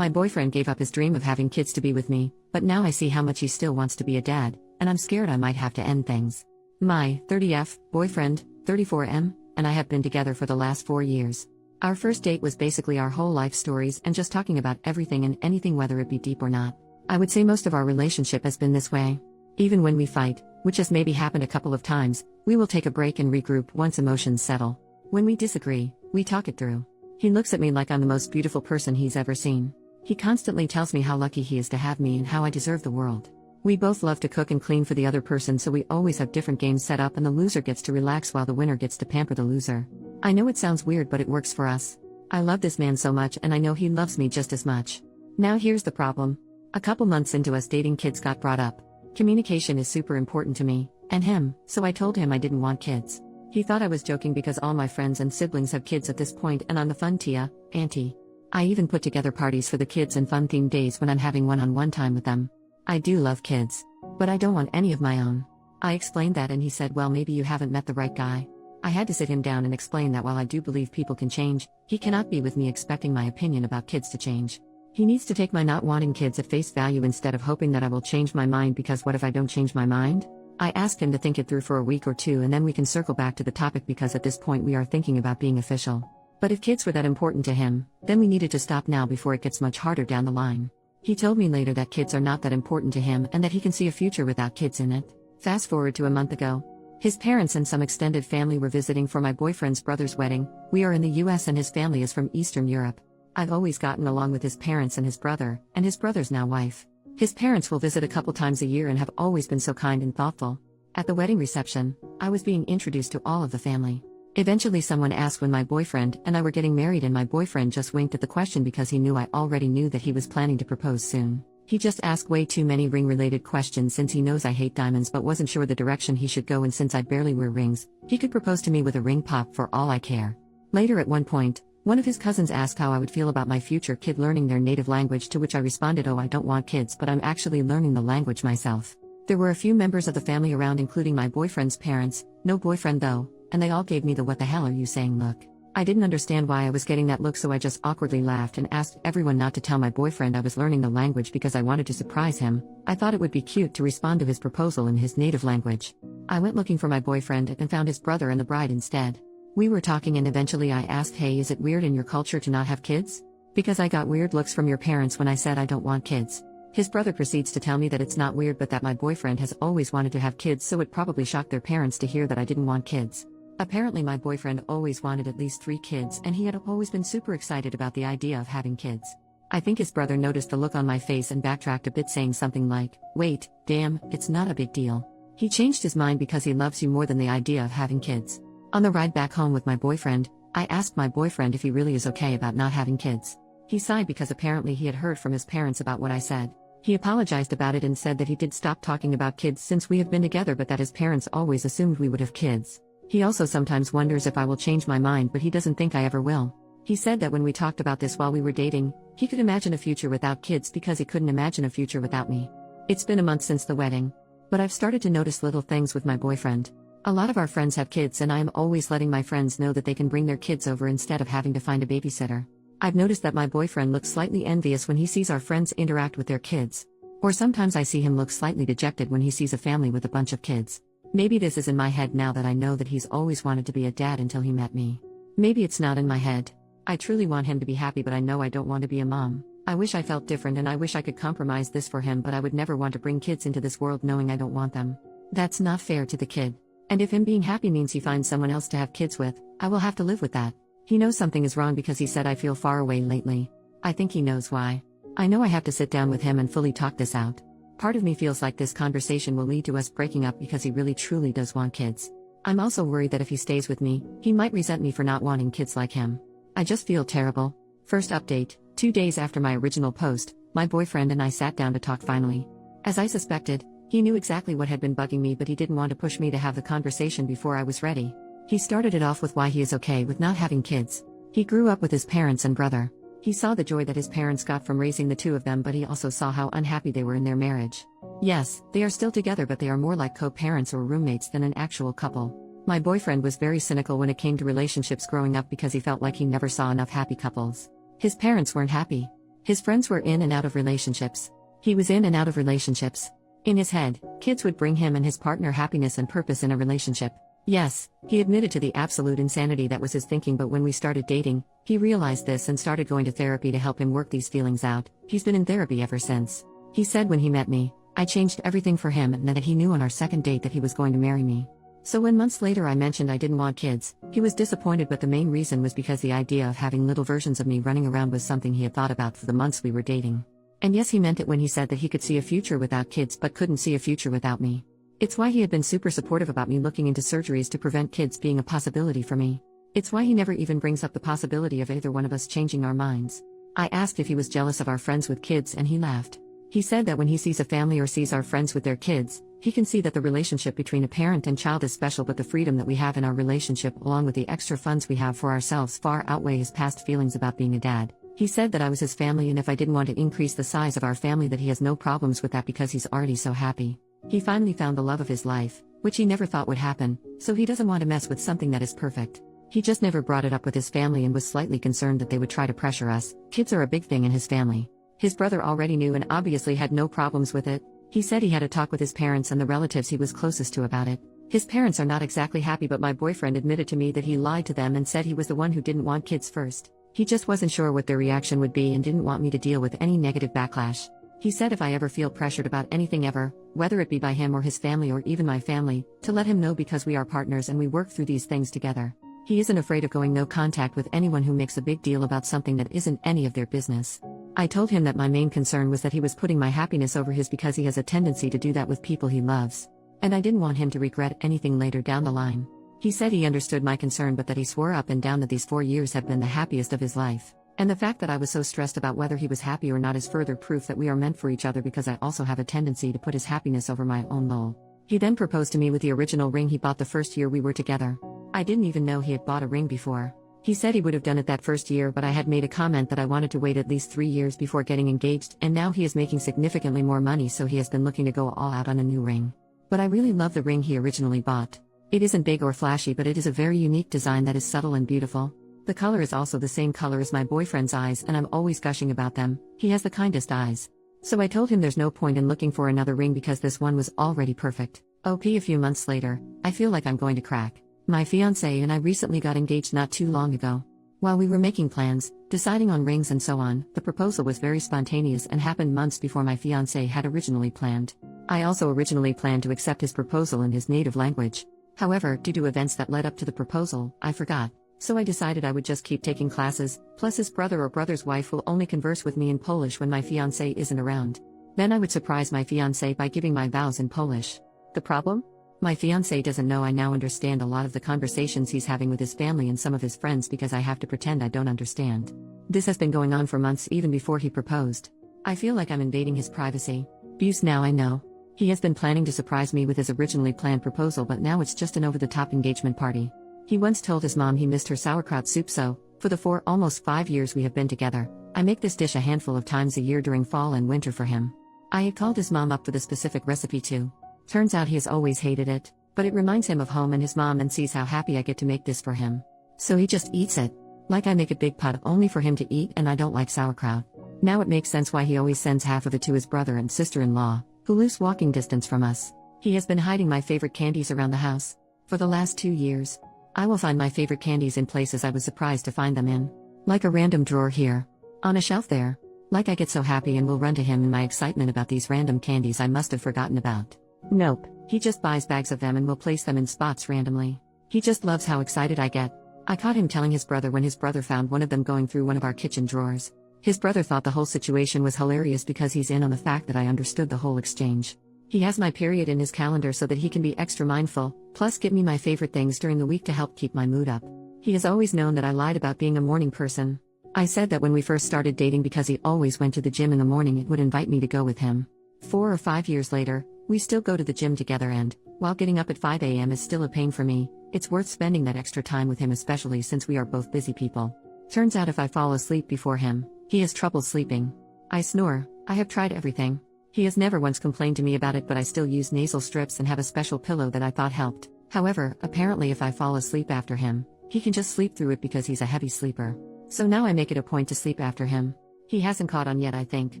My boyfriend gave up his dream of having kids to be with me, but now I see how much he still wants to be a dad, and I'm scared I might have to end things. My 30F boyfriend, 34M, and I have been together for the last 4 years. Our first date was basically our whole life stories and just talking about everything and anything, whether it be deep or not. I would say most of our relationship has been this way. Even when we fight, which has maybe happened a couple of times, we will take a break and regroup once emotions settle. When we disagree, we talk it through. He looks at me like I'm the most beautiful person he's ever seen. He constantly tells me how lucky he is to have me and how I deserve the world. We both love to cook and clean for the other person, so we always have different games set up and the loser gets to relax while the winner gets to pamper the loser. I know it sounds weird, but it works for us. I love this man so much and I know he loves me just as much. Now here's the problem. A couple months into us dating, kids got brought up. Communication is super important to me, and him, so I told him I didn't want kids. He thought I was joking because all my friends and siblings have kids at this point and I'm the fun tia, auntie. I even put together parties for the kids and fun themed days when I'm having one-on-one time with them. I do love kids, but I don't want any of my own. I explained that and he said, well, maybe you haven't met the right guy. I had to sit him down and explain that while I do believe people can change, he cannot be with me expecting my opinion about kids to change. He needs to take my not wanting kids at face value instead of hoping that I will change my mind, because what if I don't change my mind? I asked him to think it through for a week or two and then we can circle back to the topic, because at this point we are thinking about being official. But if kids were that important to him, then we needed to stop now before it gets much harder down the line. He told me later that kids are not that important to him and that he can see a future without kids in it. Fast forward to a month ago. His parents and some extended family were visiting for my boyfriend's brother's wedding. We are in the US and his family is from Eastern Europe. I've always gotten along with his parents and his brother's now wife. His parents will visit a couple times a year and have always been so kind and thoughtful. At the wedding reception, I was being introduced to all of the family. Eventually someone asked when my boyfriend and I were getting married, and my boyfriend just winked at the question because he knew I already knew that he was planning to propose soon. He just asked way too many ring-related questions since he knows I hate diamonds but wasn't sure the direction he should go, and since I barely wear rings, he could propose to me with a ring pop for all I care. Later at one point, one of his cousins asked how I would feel about my future kid learning their native language, to which I responded, oh, I don't want kids, but I'm actually learning the language myself. There were a few members of the family around, including my boyfriend's parents, no boyfriend though, and they all gave me the what the hell are you saying look. I didn't understand why I was getting that look, so I just awkwardly laughed and asked everyone not to tell my boyfriend I was learning the language because I wanted to surprise him. I thought it would be cute to respond to his proposal in his native language. I went looking for my boyfriend and found his brother and the bride instead. We were talking and eventually I asked, hey, is it weird in your culture to not have kids? Because I got weird looks from your parents when I said I don't want kids. His brother proceeds to tell me that it's not weird but that my boyfriend has always wanted to have kids, so it probably shocked their parents to hear that I didn't want kids. Apparently my boyfriend always wanted at least 3 kids and he had always been super excited about the idea of having kids. I think his brother noticed the look on my face and backtracked a bit, saying something like, wait, damn, it's not a big deal. He changed his mind because he loves you more than the idea of having kids. On the ride back home with my boyfriend, I asked my boyfriend if he really is okay about not having kids. He sighed because apparently he had heard from his parents about what I said. He apologized about it and said that he did stop talking about kids since we have been together, but that his parents always assumed we would have kids. He also sometimes wonders if I will change my mind, but he doesn't think I ever will. He said that when we talked about this while we were dating, he could imagine a future without kids because he couldn't imagine a future without me. It's been a month since the wedding, but I've started to notice little things with my boyfriend. A lot of our friends have kids and I am always letting my friends know that they can bring their kids over instead of having to find a babysitter. I've noticed that my boyfriend looks slightly envious when he sees our friends interact with their kids. Or sometimes I see him look slightly dejected when he sees a family with a bunch of kids. Maybe this is in my head now that I know that he's always wanted to be a dad until he met me. Maybe it's not in my head. I truly want him to be happy, but I know I don't want to be a mom. I wish I felt different and I wish I could compromise this for him, but I would never want to bring kids into this world knowing I don't want them. That's not fair to the kid. And if him being happy means he finds someone else to have kids with, I will have to live with that. He knows something is wrong because he said I feel far away lately. I think he knows why. I know I have to sit down with him and fully talk this out. Part of me feels like this conversation will lead to us breaking up because he really truly does want kids. I'm also worried that if he stays with me, he might resent me for not wanting kids like him. I just feel terrible. First update, 2 days after my original post, my boyfriend and I sat down to talk finally. As I suspected, he knew exactly what had been bugging me, but he didn't want to push me to have the conversation before I was ready. He started it off with why he is okay with not having kids. He grew up with his parents and brother. He saw the joy that his parents got from raising the two of them, but he also saw how unhappy they were in their marriage. Yes, they are still together, but they are more like co-parents or roommates than an actual couple. My boyfriend was very cynical when it came to relationships growing up because he felt like he never saw enough happy couples. His parents weren't happy. His friends were in and out of relationships. He was in and out of relationships. In his head, kids would bring him and his partner happiness and purpose in a relationship. Yes, he admitted to the absolute insanity that was his thinking, but when we started dating, he realized this and started going to therapy to help him work these feelings out. He's been in therapy ever since. He said when he met me, I changed everything for him and that he knew on our second date that he was going to marry me. So when months later I mentioned I didn't want kids, he was disappointed, but the main reason was because the idea of having little versions of me running around was something he had thought about for the months we were dating. And yes, he meant it when he said that he could see a future without kids but couldn't see a future without me. It's why he had been super supportive about me looking into surgeries to prevent kids being a possibility for me. It's why he never even brings up the possibility of either one of us changing our minds. I asked if he was jealous of our friends with kids and he laughed. He said that when he sees a family or sees our friends with their kids, he can see that the relationship between a parent and child is special, but the freedom that we have in our relationship along with the extra funds we have for ourselves far outweigh his past feelings about being a dad. He said that I was his family and if I didn't want to increase the size of our family that he has no problems with that because he's already so happy. He finally found the love of his life, which he never thought would happen, so he doesn't want to mess with something that is perfect. He just never brought it up with his family and was slightly concerned that they would try to pressure us. Kids are a big thing in his family. His brother already knew and obviously had no problems with it. He said he had a talk with his parents and the relatives he was closest to about it. His parents are not exactly happy, but my boyfriend admitted to me that he lied to them and said he was the one who didn't want kids first. He just wasn't sure what their reaction would be and didn't want me to deal with any negative backlash. He said if I ever feel pressured about anything ever, whether it be by him or his family or even my family, to let him know because we are partners and we work through these things together. He isn't afraid of going no contact with anyone who makes a big deal about something that isn't any of their business. I told him that my main concern was that he was putting my happiness over his because he has a tendency to do that with people he loves. And I didn't want him to regret anything later down the line. He said he understood my concern but that he swore up and down that these 4 years have been the happiest of his life. And the fact that I was so stressed about whether he was happy or not is further proof that we are meant for each other because I also have a tendency to put his happiness over my own lol. He then proposed to me with the original ring he bought the first year we were together. I didn't even know he had bought a ring before. He said he would have done it that first year, but I had made a comment that I wanted to wait at least 3 years before getting engaged, and now he is making significantly more money, so he has been looking to go all out on a new ring. But I really love the ring he originally bought. It isn't big or flashy, but it is a very unique design that is subtle and beautiful. The color is also the same color as my boyfriend's eyes and I'm always gushing about them. He has the kindest eyes. So I told him there's no point in looking for another ring because this one was already perfect. OP a few months later, I feel like I'm going to crack. My fiancé and I recently got engaged not too long ago. While we were making plans, deciding on rings and so on, the proposal was very spontaneous and happened months before my fiancé had originally planned. I also originally planned to accept his proposal in his native language. However, due to events that led up to the proposal, I forgot. So I decided I would just keep taking classes, plus his brother or brother's wife will only converse with me in Polish when my fiancé isn't around. Then I would surprise my fiancé by giving my vows in Polish. The problem? My fiancé doesn't know I now understand a lot of the conversations he's having with his family and some of his friends because I have to pretend I don't understand. This has been going on for months even before he proposed. I feel like I'm invading his privacy. Abuse now I know. He has been planning to surprise me with his originally planned proposal, but now it's just an over-the-top engagement party. He once told his mom he missed her sauerkraut soup, so, for the almost 5 years we have been together, I make this dish a handful of times a year during fall and winter for him. I had called his mom up for the specific recipe too. Turns out he has always hated it, but it reminds him of home and his mom and sees how happy I get to make this for him. So he just eats it. Like I make a big pot only for him to eat and I don't like sauerkraut. Now it makes sense why he always sends half of it to his brother and sister-in-law, who lives walking distance from us. He has been hiding my favorite candies around the house. For the last 2 years. I will find my favorite candies in places I was surprised to find them in. Like a random drawer here. On a shelf there. Like I get so happy and will run to him in my excitement about these random candies I must have forgotten about. Nope, he just buys bags of them and will place them in spots randomly. He just loves how excited I get. I caught him telling his brother when his brother found one of them going through one of our kitchen drawers. His brother thought the whole situation was hilarious because he's in on the fact that I understood the whole exchange. He has my period in his calendar so that he can be extra mindful, plus get me my favorite things during the week to help keep my mood up. He has always known that I lied about being a morning person. I said that when we first started dating because he always went to the gym in the morning and would invite me to go with him. 4 or 5 years later, we still go to the gym together and, while getting up at 5 a.m. is still a pain for me, it's worth spending that extra time with him, especially since we are both busy people. Turns out if I fall asleep before him, he has trouble sleeping. I snore. I have tried everything. He has never once complained to me about it, but I still use nasal strips and have a special pillow that I thought helped. However, apparently if I fall asleep after him, he can just sleep through it because he's a heavy sleeper. So now I make it a point to sleep after him. He hasn't caught on yet, I think.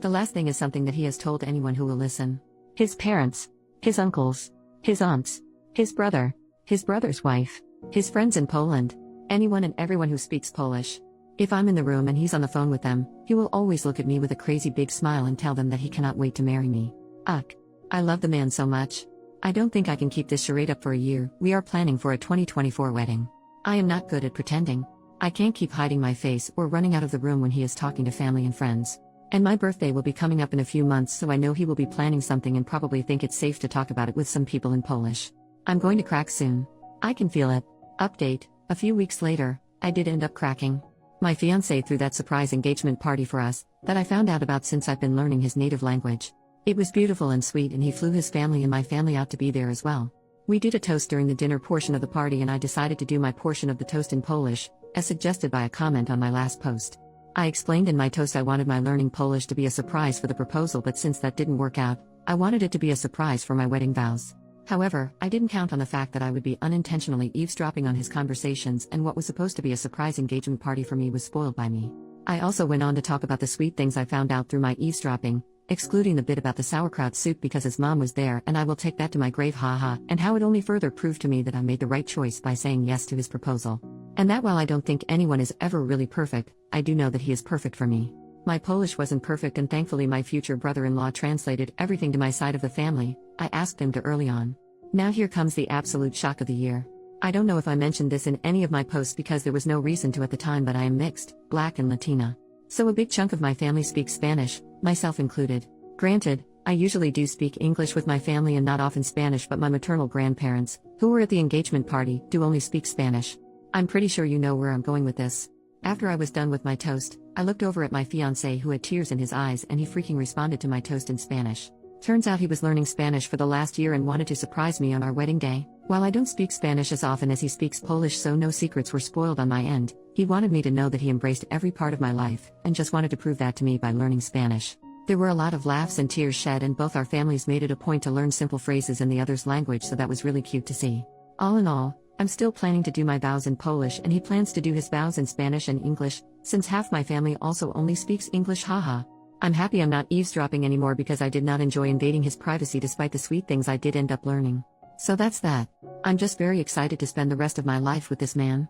The last thing is something that he has told anyone who will listen. His parents, his uncles, his aunts, his brother, his brother's wife, his friends in Poland, anyone and everyone who speaks Polish. If I'm in the room and he's on the phone with them, he will always look at me with a crazy big smile and tell them that he cannot wait to marry me. Ugh. I love the man so much. I don't think I can keep this charade up for a year. We are planning for a 2024 wedding. I am not good at pretending. I can't keep hiding my face or running out of the room when he is talking to family and friends. And my birthday will be coming up in a few months, so I know he will be planning something and probably think it's safe to talk about it with some people in Polish. I'm going to crack soon. I can feel it. Update: a few weeks later, I did end up cracking. My fiancé threw that surprise engagement party for us, that I found out about since I've been learning his native language. It was beautiful and sweet, and he flew his family and my family out to be there as well. We did a toast during the dinner portion of the party, and I decided to do my portion of the toast in Polish, as suggested by a comment on my last post. I explained in my toast I wanted my learning Polish to be a surprise for the proposal, but since that didn't work out, I wanted it to be a surprise for my wedding vows. However, I didn't count on the fact that I would be unintentionally eavesdropping on his conversations, and what was supposed to be a surprise engagement party for me was spoiled by me. I also went on to talk about the sweet things I found out through my eavesdropping, excluding the bit about the sauerkraut soup because his mom was there, and I will take that to my grave, haha, and how it only further proved to me that I made the right choice by saying yes to his proposal. And that while I don't think anyone is ever really perfect, I do know that he is perfect for me. My Polish wasn't perfect, and thankfully my future brother-in-law translated everything to my side of the family. I asked him to early on. Now here comes the absolute shock of the year. I don't know if I mentioned this in any of my posts because there was no reason to at the time, but I am mixed, Black and Latina. So a big chunk of my family speaks Spanish, myself included. Granted, I usually do speak English with my family and not often Spanish, but my maternal grandparents, who were at the engagement party, do only speak Spanish. I'm pretty sure you know where I'm going with this. After I was done with my toast, I looked over at my fiancé, who had tears in his eyes, and he freaking responded to my toast in Spanish. Turns out he was learning Spanish for the last year and wanted to surprise me on our wedding day. While I don't speak Spanish as often as he speaks Polish, so no secrets were spoiled on my end, he wanted me to know that he embraced every part of my life, and just wanted to prove that to me by learning Spanish. There were a lot of laughs and tears shed, and both our families made it a point to learn simple phrases in the other's language, so that was really cute to see. All in all, I'm still planning to do my vows in Polish, and he plans to do his vows in Spanish and English, since half my family also only speaks English, haha. I'm happy I'm not eavesdropping anymore because I did not enjoy invading his privacy despite the sweet things I did end up learning. So that's that. I'm just very excited to spend the rest of my life with this man.